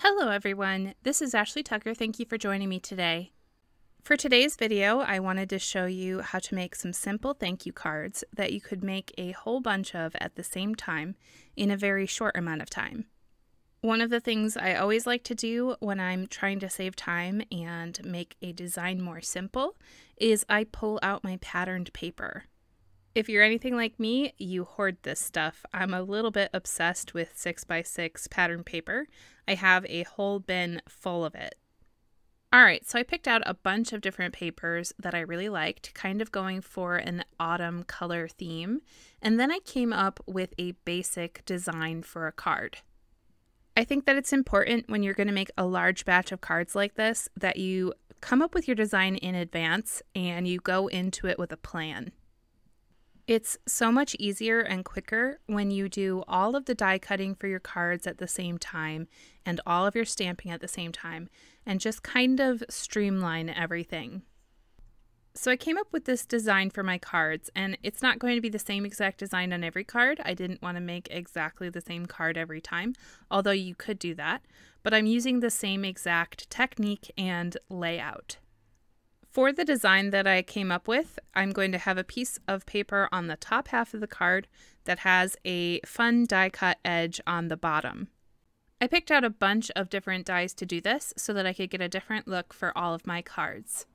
Hello everyone, this is Ashley Tucker. Thank you for joining me today. For today's video, I wanted to show you how to make some simple thank you cards that you could make a whole bunch of at the same time in a very short amount of time. One of the things I always like to do when I'm trying to save time and make a design more simple is I pull out my patterned paper. If you're anything like me, you hoard this stuff. I'm a little bit obsessed with 6x6 pattern paper. I have a whole bin full of it. Alright, so I picked out a bunch of different papers that I really liked, kind of going for an autumn color theme, and then I came up with a basic design for a card. I think that it's important when you're going to make a large batch of cards like this that you come up with your design in advance and you go into it with a plan. It's so much easier and quicker when you do all of the die cutting for your cards at the same time and all of your stamping at the same time and just kind of streamline everything. So I came up with this design for my cards, and it's not going to be the same exact design on every card. I didn't want to make exactly the same card every time, although you could do that, but I'm using the same exact technique and layout. For the design that I came up with, I'm going to have a piece of paper on the top half of the card that has a fun die cut edge on the bottom. I picked out a bunch of different dies to do this so that I could get a different look for all of my cards.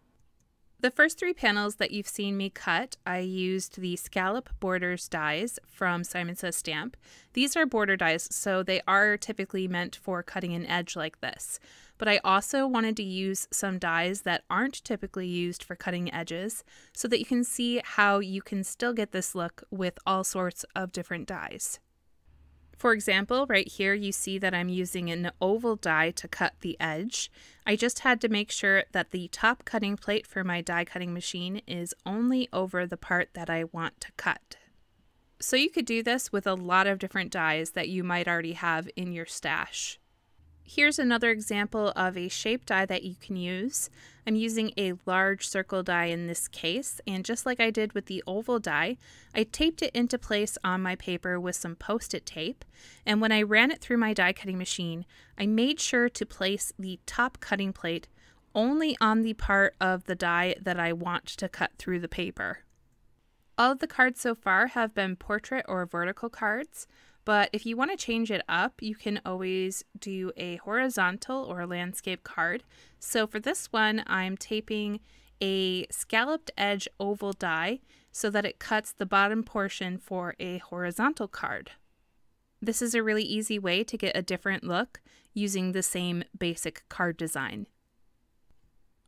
The first three panels that you've seen me cut, I used the Scallop Borders dies from Simon Says Stamp. These are border dies, so they are typically meant for cutting an edge like this. But I also wanted to use some dies that aren't typically used for cutting edges so that you can see how you can still get this look with all sorts of different dies. For example, right here you see that I'm using an oval die to cut the edge. I just had to make sure that the top cutting plate for my die cutting machine is only over the part that I want to cut. So you could do this with a lot of different dies that you might already have in your stash. Here's another example of a shape die that you can use. I'm using a large circle die in this case, and just like I did with the oval die, I taped it into place on my paper with some post-it tape, and when I ran it through my die cutting machine, I made sure to place the top cutting plate only on the part of the die that I want to cut through the paper. All of the cards so far have been portrait or vertical cards, but if you want to change it up, you can always do a horizontal or landscape card. So for this one, I'm taping a scalloped edge oval die so that it cuts the bottom portion for a horizontal card. This is a really easy way to get a different look using the same basic card design.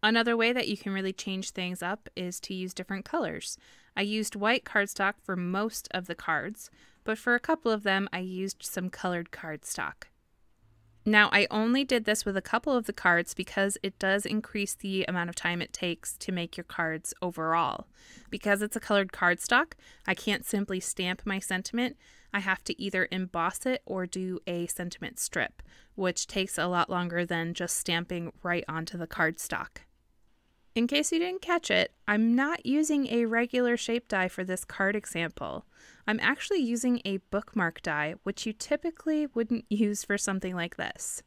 Another way that you can really change things up is to use different colors. I used white cardstock for most of the cards, but for a couple of them I used some colored cardstock. Now I only did this with a couple of the cards because it does increase the amount of time it takes to make your cards overall. Because it's a colored cardstock, I can't simply stamp my sentiment. I have to either emboss it or do a sentiment strip, which takes a lot longer than just stamping right onto the cardstock. In case you didn't catch it, I'm not using a regular shape die for this card example. I'm actually using a bookmark die, which you typically wouldn't use for something like this.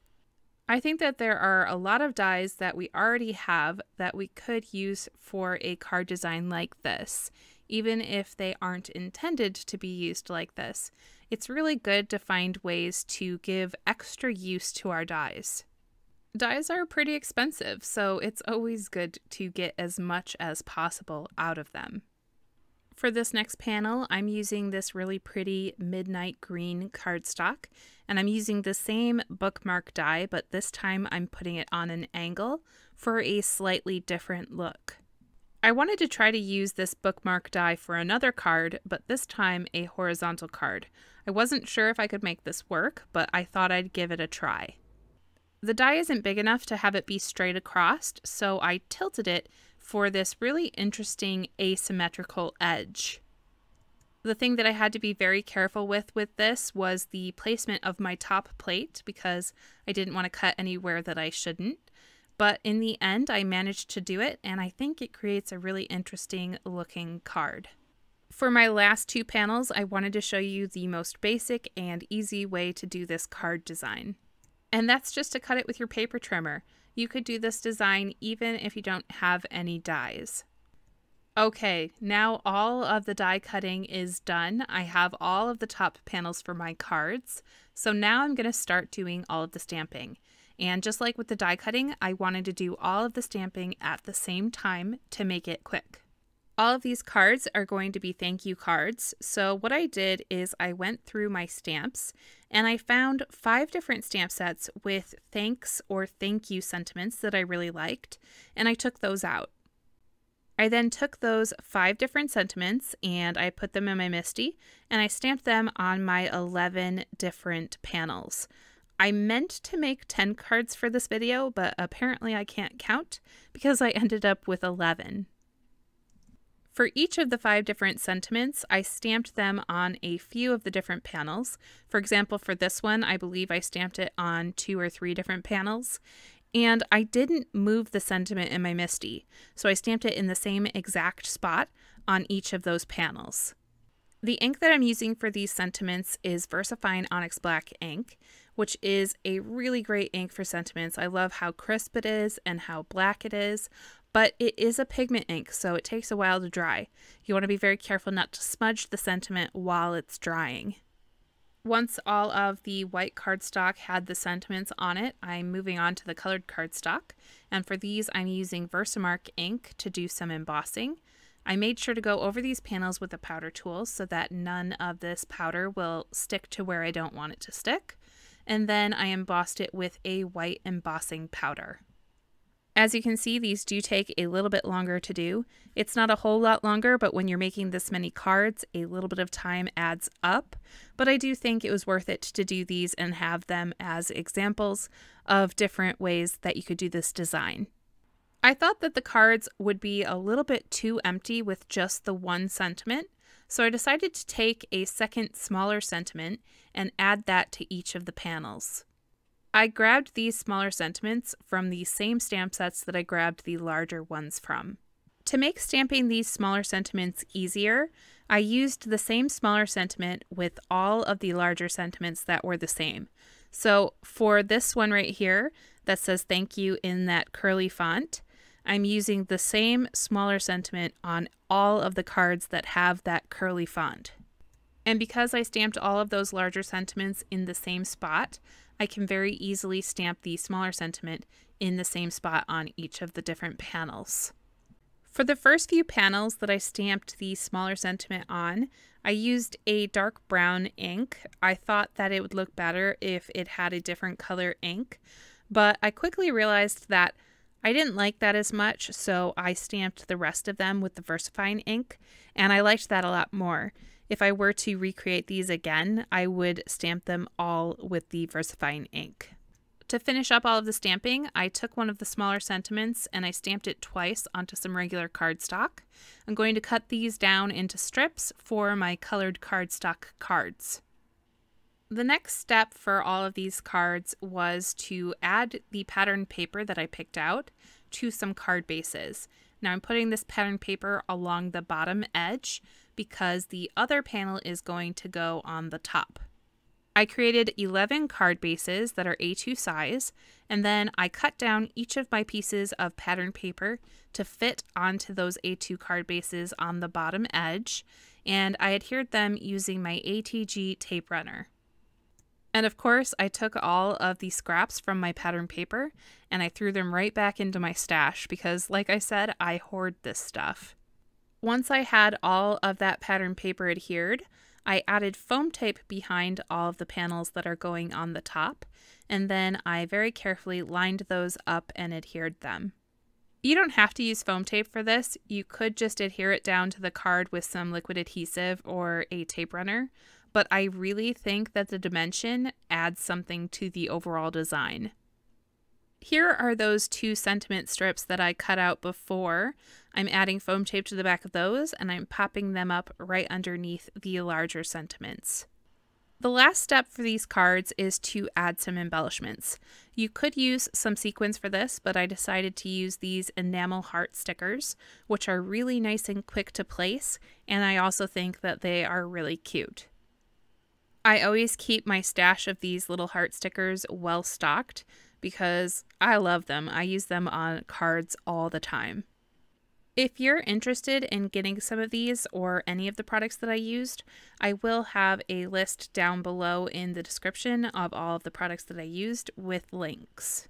I think that there are a lot of dies that we already have that we could use for a card design like this, even if they aren't intended to be used like this. It's really good to find ways to give extra use to our dies. Dies are pretty expensive, so it's always good to get as much as possible out of them. For this next panel, I'm using this really pretty midnight green cardstock, and I'm using the same bookmark die, but this time I'm putting it on an angle for a slightly different look. I wanted to try to use this bookmark die for another card, but this time a horizontal card. I wasn't sure if I could make this work, but I thought I'd give it a try. The die isn't big enough to have it be straight across, so I tilted it for this really interesting asymmetrical edge. The thing that I had to be very careful with this was the placement of my top plate because I didn't want to cut anywhere that I shouldn't. But in the end, I managed to do it, and I think it creates a really interesting looking card. For my last two panels, I wanted to show you the most basic and easy way to do this card design. And that's just to cut it with your paper trimmer. You could do this design even if you don't have any dies. Okay, now all of the die cutting is done. I have all of the top panels for my cards. So now I'm going to start doing all of the stamping. And just like with the die cutting, I wanted to do all of the stamping at the same time to make it quick. All of these cards are going to be thank you cards. So what I did is I went through my stamps and I found 5 different stamp sets with thanks or thank you sentiments that I really liked, and I took those out. I then took those 5 different sentiments and I put them in my MISTI and I stamped them on my 11 different panels. I meant to make 10 cards for this video, but apparently I can't count because I ended up with 11. For each of the 5 different sentiments, I stamped them on a few of the different panels. For example, for this one, I believe I stamped it on 2 or 3 different panels. And I didn't move the sentiment in my MISTI, so I stamped it in the same exact spot on each of those panels. The ink that I'm using for these sentiments is VersaFine Onyx Black ink, which is a really great ink for sentiments. I love how crisp it is and how black it is, but it is a pigment ink, so it takes a while to dry. You want to be very careful not to smudge the sentiment while it's drying. Once all of the white cardstock had the sentiments on it, I'm moving on to the colored cardstock, and for these I'm using Versamark ink to do some embossing. I made sure to go over these panels with a powder tool so that none of this powder will stick to where I don't want it to stick, and then I embossed it with a white embossing powder. As you can see, these do take a little bit longer to do. It's not a whole lot longer, but when you're making this many cards, a little bit of time adds up. But I do think it was worth it to do these and have them as examples of different ways that you could do this design. I thought that the cards would be a little bit too empty with just the one sentiment, so I decided to take a second smaller sentiment and add that to each of the panels. I grabbed these smaller sentiments from the same stamp sets that I grabbed the larger ones from. To make stamping these smaller sentiments easier, I used the same smaller sentiment with all of the larger sentiments that were the same. So for this one right here that says thank you in that curly font, I'm using the same smaller sentiment on all of the cards that have that curly font. And because I stamped all of those larger sentiments in the same spot, I can very easily stamp the smaller sentiment in the same spot on each of the different panels. For the first few panels that I stamped the smaller sentiment on, I used a dark brown ink. I thought that it would look better if it had a different color ink, but I quickly realized that I didn't like that as much, so I stamped the rest of them with the VersaFine ink, and I liked that a lot more. If I were to recreate these again, I would stamp them all with the VersaFine ink. To finish up all of the stamping, I took one of the smaller sentiments and I stamped it twice onto some regular cardstock. I'm going to cut these down into strips for my colored cardstock cards. The next step for all of these cards was to add the pattern paper that I picked out to some card bases. Now I'm putting this pattern paper along the bottom edge because the other panel is going to go on the top. I created 11 card bases that are A2 size, and then I cut down each of my pieces of pattern paper to fit onto those A2 card bases on the bottom edge, and I adhered them using my ATG tape runner. And of course, I took all of the scraps from my pattern paper and I threw them right back into my stash because, like I said, I hoard this stuff. Once I had all of that pattern paper adhered, I added foam tape behind all of the panels that are going on the top, and then I very carefully lined those up and adhered them. You don't have to use foam tape for this. You could just adhere it down to the card with some liquid adhesive or a tape runner, but I really think that the dimension adds something to the overall design. Here are those 2 sentiment strips that I cut out before. I'm adding foam tape to the back of those and I'm popping them up right underneath the larger sentiments. The last step for these cards is to add some embellishments. You could use some sequins for this, but I decided to use these enamel heart stickers, which are really nice and quick to place, and I also think that they are really cute. I always keep my stash of these little heart stickers well stocked because I love them. I use them on cards all the time. If you're interested in getting some of these or any of the products that I used, I will have a list down below in the description of all of the products that I used with links.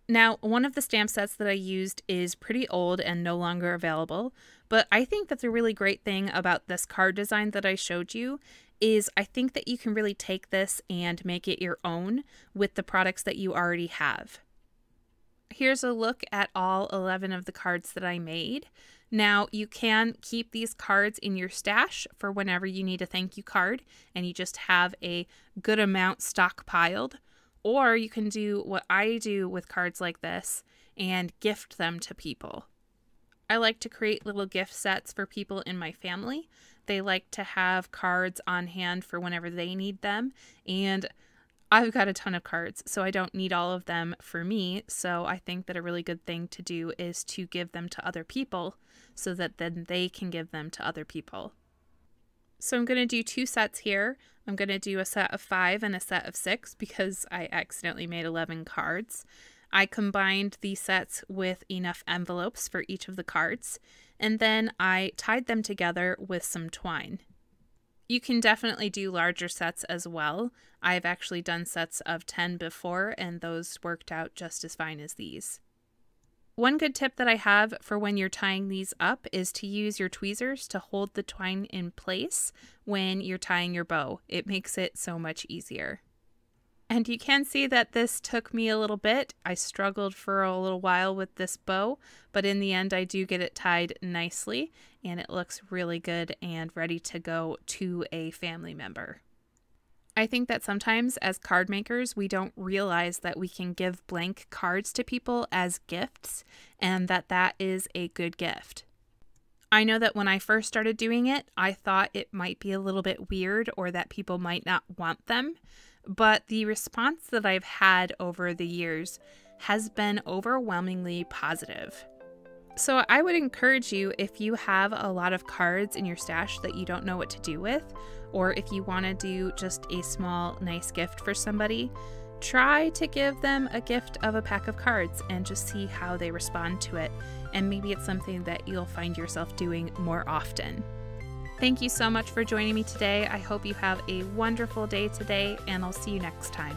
Now, one of the stamp sets that I used is pretty old and no longer available, but I think that's a really great thing about this card design that I showed you is I think that you can really take this and make it your own with the products that you already have. Here's a look at all 11 of the cards that I made. Now, you can keep these cards in your stash for whenever you need a thank you card and you just have a good amount stockpiled, or you can do what I do with cards like this and gift them to people. I like to create little gift sets for people in my family. They like to have cards on hand for whenever they need them, and I've got a ton of cards, so I don't need all of them for me, so I think that a really good thing to do is to give them to other people so that then they can give them to other people. So I'm going to do 2 sets here. I'm going to do a set of 5 and a set of 6 because I accidentally made 11 cards. I combined these sets with enough envelopes for each of the cards, and then I tied them together with some twine. You can definitely do larger sets as well. I've actually done sets of 10 before, and those worked out just as fine as these. One good tip that I have for when you're tying these up is to use your tweezers to hold the twine in place when you're tying your bow. It makes it so much easier. And you can see that this took me a little bit. I struggled for a little while with this bow, but in the end I do get it tied nicely and it looks really good and ready to go to a family member. I think that sometimes as card makers, we don't realize that we can give blank cards to people as gifts and that is a good gift. I know that when I first started doing it, I thought it might be a little bit weird or that people might not want them. But the response that I've had over the years has been overwhelmingly positive. So I would encourage you, if you have a lot of cards in your stash that you don't know what to do with, or if you want to do just a small, nice gift for somebody, try to give them a gift of a pack of cards and just see how they respond to it. And maybe it's something that you'll find yourself doing more often. Thank you so much for joining me today. I hope you have a wonderful day today, and I'll see you next time.